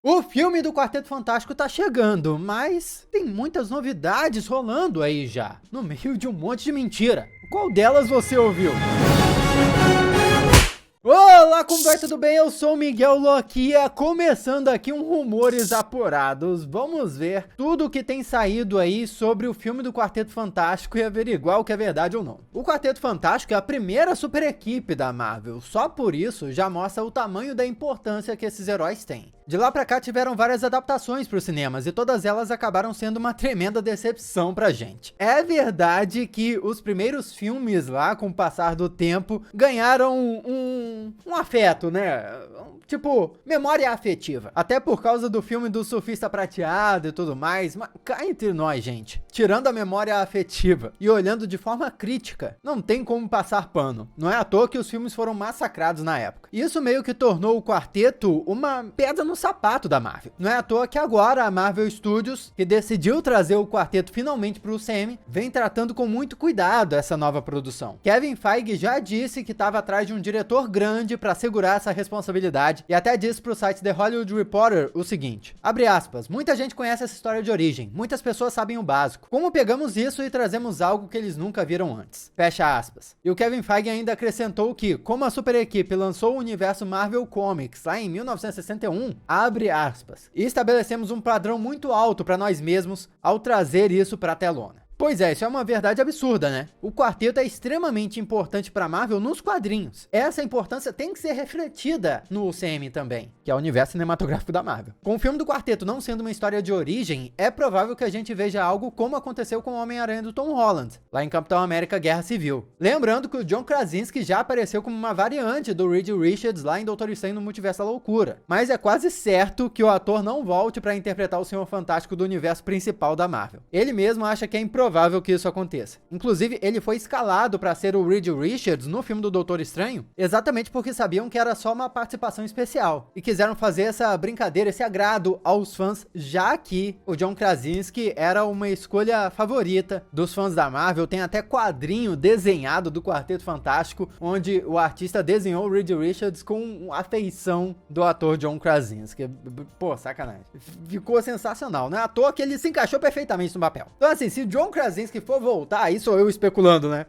O filme do Quarteto Fantástico tá chegando, mas tem muitas novidades rolando aí já, no meio de um monte de mentira. Qual delas você ouviu? Olá, como vai? Tudo bem? Eu sou o Miguel Loquia, começando aqui um Rumores Apurados. Vamos ver tudo o que tem saído aí sobre o filme do Quarteto Fantástico e averiguar o que é verdade ou não. O Quarteto Fantástico é a primeira super equipe da Marvel, só por isso já mostra o tamanho da importância que esses heróis têm. De lá pra cá tiveram várias adaptações para os cinemas e todas elas acabaram sendo uma tremenda decepção pra gente. É verdade que os primeiros filmes lá, com o passar do tempo, ganharam um afeto, né? Tipo, memória afetiva. Até por causa do filme do Surfista Prateado e tudo mais, mas cá entre nós, gente. Tirando a memória afetiva e olhando de forma crítica, não tem como passar pano. Não é à toa que os filmes foram massacrados na época. Isso meio que tornou o quarteto uma pedra no sapato da Marvel. Não é à toa que agora a Marvel Studios, que decidiu trazer o quarteto finalmente para o UCM, vem tratando com muito cuidado essa nova produção. Kevin Feige já disse que estava atrás de um diretor grande para segurar essa responsabilidade e até disse para o site The Hollywood Reporter o seguinte, abre aspas, muita gente conhece essa história de origem, muitas pessoas sabem o básico. Como pegamos isso e trazemos algo que eles nunca viram antes? Fecha aspas. E o Kevin Feige ainda acrescentou que, como a super equipe lançou o universo Marvel Comics lá em 1961, abre aspas, e estabelecemos um padrão muito alto para nós mesmos ao trazer isso para a telona. Pois é, isso é uma verdade absurda, né? O quarteto é extremamente importante para Marvel nos quadrinhos. Essa importância tem que ser refletida no UCM também, que é o universo cinematográfico da Marvel. Com o filme do quarteto não sendo uma história de origem, é provável que a gente veja algo como aconteceu com o Homem-Aranha do Tom Holland, lá em Capitão América Guerra Civil. Lembrando que o John Krasinski já apareceu como uma variante do Reed Richards lá em Doutor Estranho no Multiverso da Loucura. Mas é quase certo que o ator não volte para interpretar o Senhor Fantástico do universo principal da Marvel. Ele mesmo acha que é improvável que isso aconteça. Inclusive, ele foi escalado para ser o Reed Richards no filme do Doutor Estranho, exatamente porque sabiam que era só uma participação especial e quiseram fazer essa brincadeira, esse agrado aos fãs, já que o John Krasinski era uma escolha favorita dos fãs da Marvel. Tem até quadrinho desenhado do Quarteto Fantástico, onde o artista desenhou o Reed Richards com a feição do ator John Krasinski. Pô, sacanagem. Ficou sensacional, né? À toa que ele se encaixou perfeitamente no papel. Então assim, se o John Krasinski for voltar, aí sou eu especulando, né?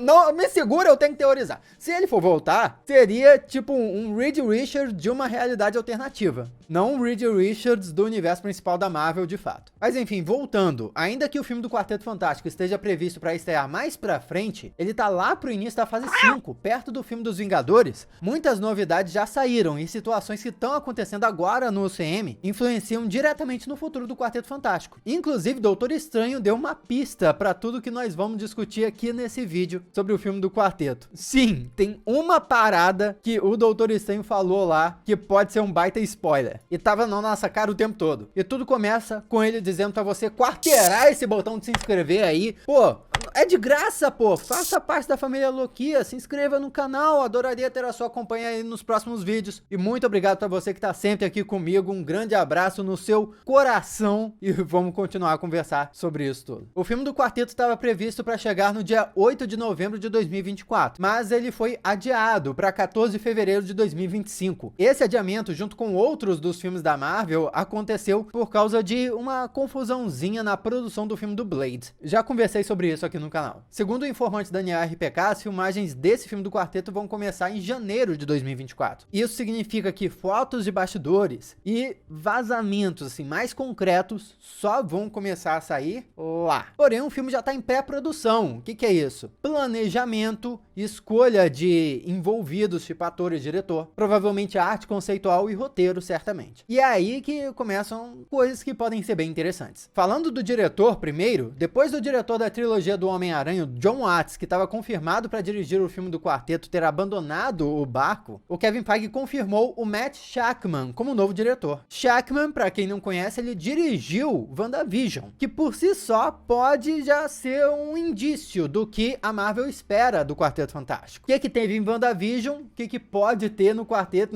Não, me segura, eu tenho que teorizar. Se ele for voltar, seria tipo um Reed Richards de uma realidade alternativa. Não um Reed Richards do universo principal da Marvel, de fato. Mas enfim, voltando. Ainda que o filme do Quarteto Fantástico esteja previsto para estrear mais pra frente, ele tá lá pro início da fase 5, perto do filme dos Vingadores. Muitas novidades já saíram e situações que estão acontecendo agora no UCM influenciam diretamente no futuro do Quarteto Fantástico. Inclusive, Doutor Estranho deu uma pista para tudo que nós vamos discutir aqui nesse vídeo sobre o filme do quarteto. Sim, tem uma parada que o Doutor Estranho falou lá que pode ser um baita spoiler. E tava na nossa cara o tempo todo. E tudo começa com ele dizendo para você quarteirar esse botão de se inscrever aí. Pô, é de graça, pô. Faça parte da família Loquia. Se inscreva no canal. Adoraria ter a sua companhia aí nos próximos vídeos. E muito obrigado para você que tá sempre aqui comigo. Um grande abraço no seu coração. E vamos continuar a conversar sobre isso tudo. O filme do quarteto estava previsto para chegar no dia 8 de novembro de 2024. Mas ele foi adiado para 14 de fevereiro de 2025. Esse adiamento, junto com outros dos filmes da Marvel, aconteceu por causa de uma confusãozinha na produção do filme do Blade. Já conversei sobre isso aqui no canal. Segundo o informante Daniel RPK, as filmagens desse filme do quarteto vão começar em janeiro de 2024. Isso significa que fotos de bastidores e vazamentos assim mais concretos só vão começar a sair lá. Porém, o filme já está em pré-produção. O que é isso? Planejamento, escolha de envolvidos, tipo ator e diretor, provavelmente arte conceitual e roteiro, certamente. E é aí que começam coisas que podem ser bem interessantes. Falando do diretor primeiro, depois do diretor da trilogia do Homem-Aranha, John Watts, que estava confirmado para dirigir o filme do quarteto, ter abandonado o barco, o Kevin Feige confirmou o Matt Shakman como novo diretor. Shakman, para quem não conhece, ele dirigiu WandaVision, que por si só pode já ser um indício do que a Marvel espera do Quarteto Fantástico. O que teve em WandaVision, o que pode ter no quarteto?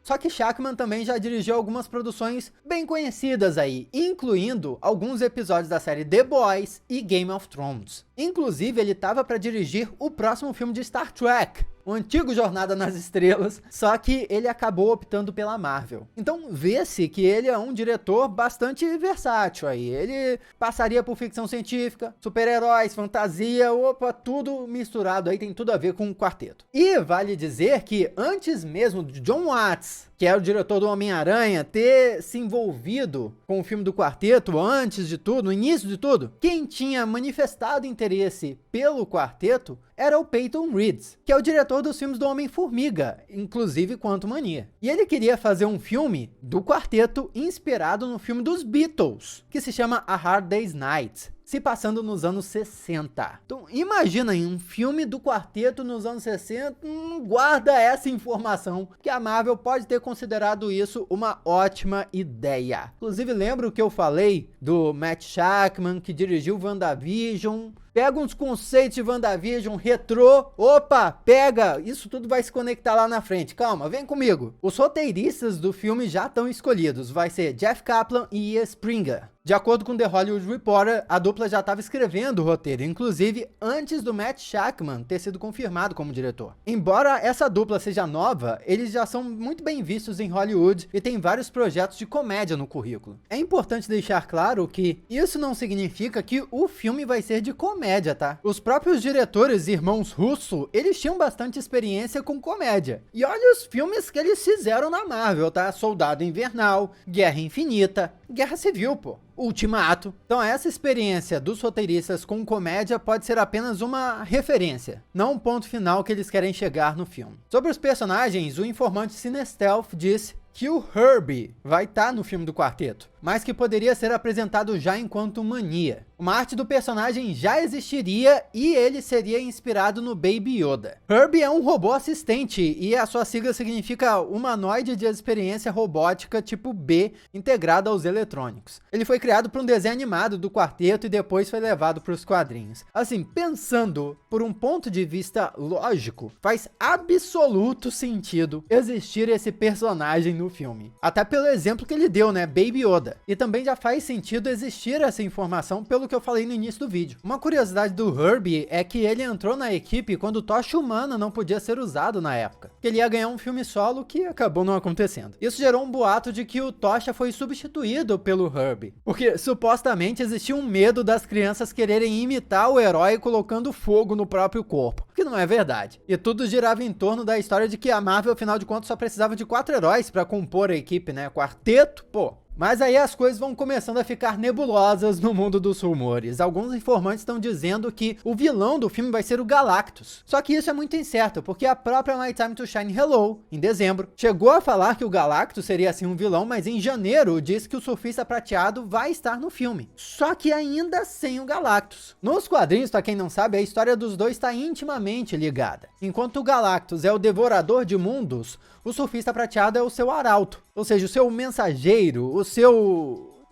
Só que Shakman também já dirigiu algumas produções bem conhecidas aí, incluindo alguns episódios da série The Boys e Game of Thrones. Inclusive, ele estava para dirigir o próximo filme de Star Trek, um antigo Jornada nas Estrelas, só que ele acabou optando pela Marvel. Então vê-se que ele é um diretor bastante versátil aí. Ele passaria por ficção científica, super-heróis, fantasia, opa, tudo misturado aí, tem tudo a ver com o quarteto. E vale dizer que antes mesmo de Jon Watts, que é o diretor do Homem-Aranha, ter se envolvido com o filme do quarteto, antes de tudo, no início de tudo, quem tinha manifestado interesse pelo quarteto era o Peyton Reed, que é o diretor dos filmes do Homem-Formiga, inclusive Quantumania. E ele queria fazer um filme do quarteto inspirado no filme dos Beatles, que se chama A Hard Day's Night, se passando nos anos 60. Então, imagina aí, um filme do quarteto nos anos 60, guarda essa informação, que a Marvel pode ter considerado isso uma ótima ideia. Inclusive, lembro que eu falei do Matt Shakman, que dirigiu WandaVision. Pega uns conceitos de WandaVision, retrô, opa, pega, isso tudo vai se conectar lá na frente, calma, vem comigo. Os roteiristas do filme já estão escolhidos, vai ser Jeff Kaplan e Ian Springer. De acordo com The Hollywood Reporter, a dupla já estava escrevendo o roteiro, inclusive antes do Matt Shakman ter sido confirmado como diretor. Embora essa dupla seja nova, eles já são muito bem vistos em Hollywood e tem vários projetos de comédia no currículo. É importante deixar claro que isso não significa que o filme vai ser de comédia, tá? Os próprios diretores irmãos Russo, eles tinham bastante experiência com comédia. E olha os filmes que eles fizeram na Marvel, tá? Soldado Invernal, Guerra Infinita, Guerra Civil, pô. Ultimato. Então essa experiência dos roteiristas com comédia pode ser apenas uma referência, não um ponto final que eles querem chegar no filme. Sobre os personagens, o informante Cinestealth disse que o Herbie vai estar no filme do quarteto, mas que poderia ser apresentado já em Quantumania. Uma arte do personagem já existiria e ele seria inspirado no Baby Yoda. Herbie é um robô assistente e a sua sigla significa humanoide de experiência robótica tipo B integrada aos eletrônicos. Ele foi criado para um desenho animado do quarteto e depois foi levado para os quadrinhos. Assim, pensando por um ponto de vista lógico, faz absoluto sentido existir esse personagem no filme. Até pelo exemplo que ele deu, né? Baby Yoda. E também já faz sentido existir essa informação pelo que eu falei no início do vídeo. Uma curiosidade do Herbie é que ele entrou na equipe quando o Tocha Humana não podia ser usado na época. Que ele ia ganhar um filme solo que acabou não acontecendo. Isso gerou um boato de que o Tocha foi substituído pelo Herbie. Porque supostamente existia um medo das crianças quererem imitar o herói colocando fogo no próprio corpo. O que não é verdade. E tudo girava em torno da história de que a Marvel, afinal de contas, só precisava de 4 heróis para compor a equipe, né? Quarteto, pô. Mas aí as coisas vão começando a ficar nebulosas no mundo dos rumores. Alguns informantes estão dizendo que o vilão do filme vai ser o Galactus. Só que isso é muito incerto, porque a própria My Time to Shine Hello, em dezembro, chegou a falar que o Galactus seria assim um vilão, mas em janeiro disse que o Surfista Prateado vai estar no filme. Só que ainda sem o Galactus. Nos quadrinhos, pra quem não sabe, a história dos dois está intimamente ligada. Enquanto o Galactus é o devorador de mundos, o Surfista Prateado é o seu arauto, ou seja, o seu mensageiro, o seu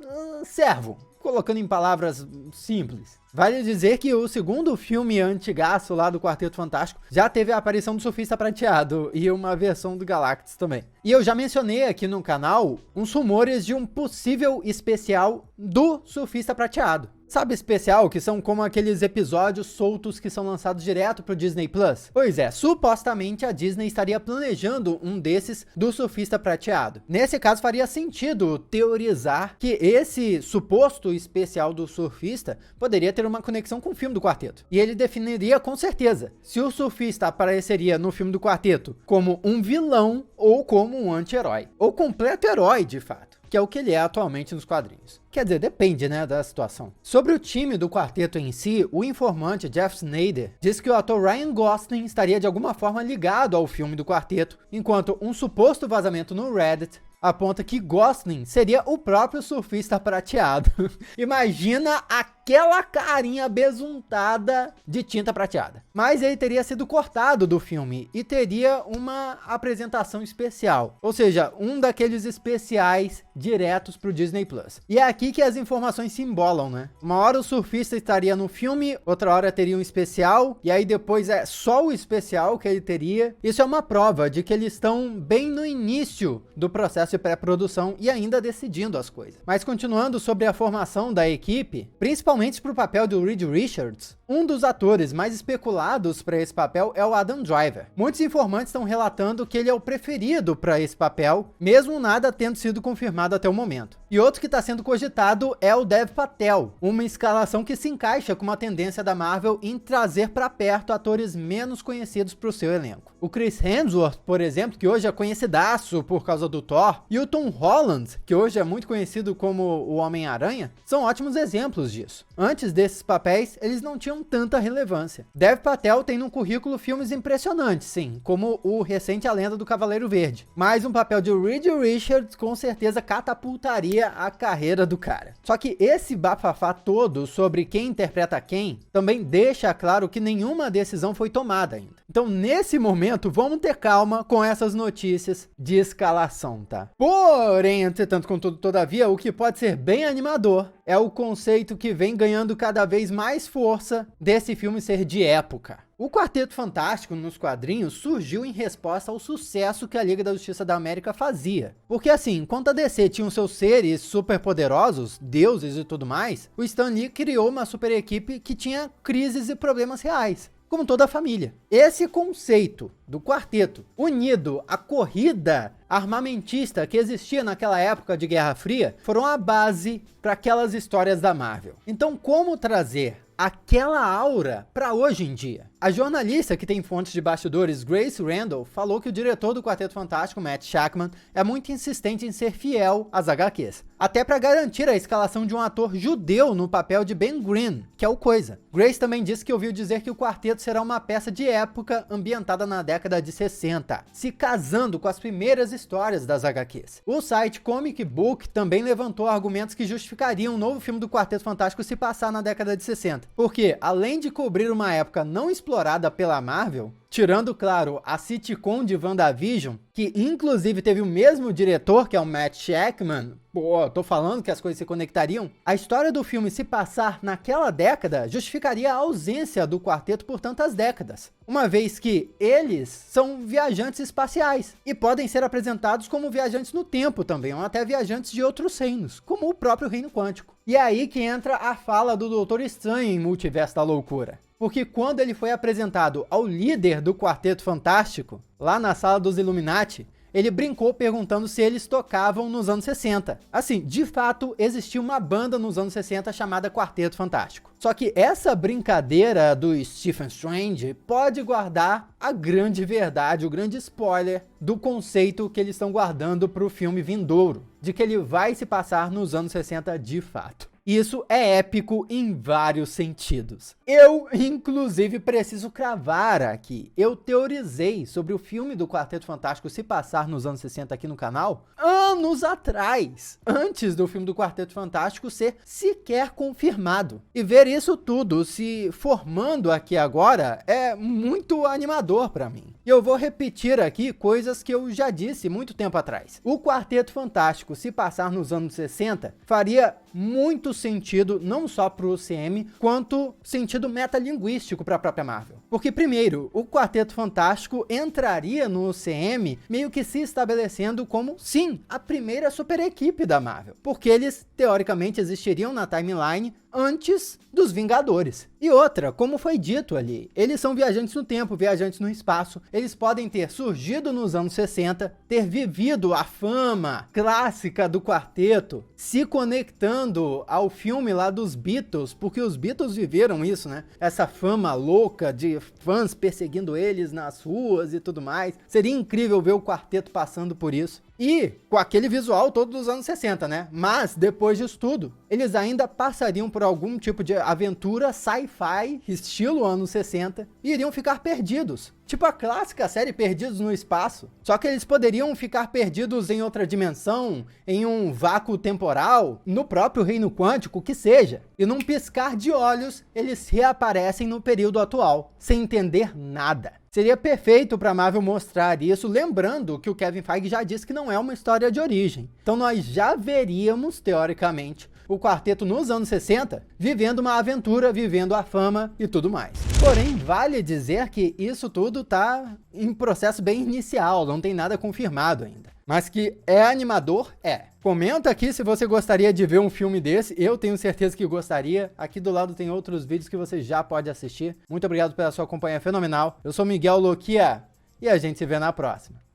servo, colocando em palavras simples. Vale dizer que o segundo filme antigaço lá do Quarteto Fantástico já teve a aparição do Surfista Prateado e uma versão do Galactus também. E eu já mencionei aqui no canal uns rumores de um possível especial do Surfista Prateado. Sabe especial, que são como aqueles episódios soltos que são lançados direto pro Disney Plus? Pois é, supostamente a Disney estaria planejando um desses do Surfista Prateado. Nesse caso faria sentido teorizar que esse suposto especial do surfista poderia ter uma conexão com o filme do quarteto. E ele definiria com certeza se o surfista apareceria no filme do quarteto como um vilão ou como um anti-herói. Ou completo herói, de fato. Que é o que ele é atualmente nos quadrinhos. Quer dizer, depende, né, da situação. Sobre o time do quarteto em si, o informante Jeff Snyder disse que o ator Ryan Gosling estaria de alguma forma ligado ao filme do quarteto, enquanto um suposto vazamento no Reddit aponta que Gosling seria o próprio Surfista Prateado. Imagina aquela carinha besuntada de tinta prateada. Mas ele teria sido cortado do filme e teria uma apresentação especial. Ou seja, um daqueles especiais diretos pro Disney Plus. E é aqui que as informações se embolam, né? Uma hora o surfista estaria no filme, outra hora teria um especial, e aí depois é só o especial que ele teria. Isso é uma prova de que eles estão bem no início do processo processo de pré-produção e ainda decidindo as coisas. Mas continuando sobre a formação da equipe, principalmente para o papel do Reed Richards, um dos atores mais especulados para esse papel é o Adam Driver. Muitos informantes estão relatando que ele é o preferido para esse papel, mesmo nada tendo sido confirmado até o momento. E outro que está sendo cogitado é o Dev Patel, uma escalação que se encaixa com uma tendência da Marvel em trazer para perto atores menos conhecidos para o seu elenco. O Chris Hemsworth, por exemplo, que hoje é conhecidaço por causa do Thor, e o Tom Holland, que hoje é muito conhecido como o Homem-Aranha, são ótimos exemplos disso. Antes desses papéis, eles não tinham tanta relevância. Dev Patel tem no currículo filmes impressionantes, sim, como o recente A Lenda do Cavaleiro Verde. Mas um papel de Reed Richards com certeza catapultaria a carreira do cara. Só que esse bafafá todo sobre quem interpreta quem também deixa claro que nenhuma decisão foi tomada ainda. Então, nesse momento, vamos ter calma com essas notícias de escalação, tá? Porém, entretanto, contudo, todavia, o que pode ser bem animador é o conceito que vem ganhando cada vez mais força desse filme ser de época. O Quarteto Fantástico nos quadrinhos surgiu em resposta ao sucesso que a Liga da Justiça da América fazia. Porque assim, enquanto a DC tinha os seus seres superpoderosos, deuses e tudo mais, o Stan Lee criou uma super equipe que tinha crises e problemas reais, como toda a família. Esse conceito do quarteto, unido à corrida armamentista que existia naquela época de Guerra Fria, foram a base para aquelas histórias da Marvel. Então, como trazer aquela aura para hoje em dia? A jornalista que tem fontes de bastidores, Grace Randall, falou que o diretor do Quarteto Fantástico, Matt Shakman, é muito insistente em ser fiel às HQs, até para garantir a escalação de um ator judeu no papel de Ben Grimm, que é o Coisa. Grace também disse que ouviu dizer que o quarteto será uma peça de época ambientada na década de 60, se casando com as primeiras histórias das HQs. O site Comic Book também levantou argumentos que justificariam um novo filme do Quarteto Fantástico se passar na década de 60, porque além de cobrir uma época não explorada pela Marvel, tirando, claro, a sitcom de WandaVision, que inclusive teve o mesmo diretor, que é o Matt Shakman, pô, tô falando que as coisas se conectariam, a história do filme se passar naquela década justificaria a ausência do quarteto por tantas décadas, uma vez que eles são viajantes espaciais e podem ser apresentados como viajantes no tempo também, ou até viajantes de outros reinos, como o próprio Reino Quântico. E é aí que entra a fala do Doutor Estranho em Multiverso da Loucura. Porque quando ele foi apresentado ao líder do Quarteto Fantástico, lá na sala dos Illuminati, ele brincou perguntando se eles tocavam nos anos 60. Assim, de fato, existia uma banda nos anos 60 chamada Quarteto Fantástico. Só que essa brincadeira do Stephen Strange pode guardar a grande verdade, o grande spoiler do conceito que eles estão guardando para o filme vindouro, de que ele vai se passar nos anos 60 de fato. Isso é épico em vários sentidos. Eu, inclusive, preciso cravar aqui. Eu teorizei sobre o filme do Quarteto Fantástico se passar nos anos 60 aqui no canal anos atrás, antes do filme do Quarteto Fantástico ser sequer confirmado. E ver isso tudo se formando aqui agora é muito animador para mim. E eu vou repetir aqui coisas que eu já disse muito tempo atrás. O Quarteto Fantástico se passar nos anos 60 faria muito sentido não só para o UCM, quanto sentido metalinguístico para a própria Marvel. Porque primeiro, o Quarteto Fantástico entraria no UCM meio que se estabelecendo como, sim, a primeira super equipe da Marvel. Porque eles, teoricamente, existiriam na timeline antes dos Vingadores. E outra, como foi dito ali, eles são viajantes no tempo, viajantes no espaço. Eles podem ter surgido nos anos 60, ter vivido a fama clássica do quarteto, se conectando ao filme lá dos Beatles, porque os Beatles viveram isso, né? Essa fama louca de fãs perseguindo eles nas ruas e tudo mais. Seria incrível ver o quarteto passando por isso. E com aquele visual todo dos anos 60, né? Mas, depois disso tudo, eles ainda passariam por algum tipo de aventura sci-fi, estilo anos 60, e iriam ficar perdidos. Tipo a clássica série Perdidos no Espaço. Só que eles poderiam ficar perdidos em outra dimensão, em um vácuo temporal, no próprio Reino Quântico, que seja. E num piscar de olhos, eles reaparecem no período atual, sem entender nada. Seria perfeito para a Marvel mostrar isso, lembrando que o Kevin Feige já disse que não é uma história de origem. Então nós já veríamos, teoricamente, o quarteto nos anos 60, vivendo uma aventura, vivendo a fama e tudo mais. Porém, vale dizer que isso tudo tá em processo bem inicial, não tem nada confirmado ainda. Mas que é animador, é. Comenta aqui se você gostaria de ver um filme desse, eu tenho certeza que gostaria. Aqui do lado tem outros vídeos que você já pode assistir. Muito obrigado pela sua companhia fenomenal. Eu sou Miguel Loquia e a gente se vê na próxima.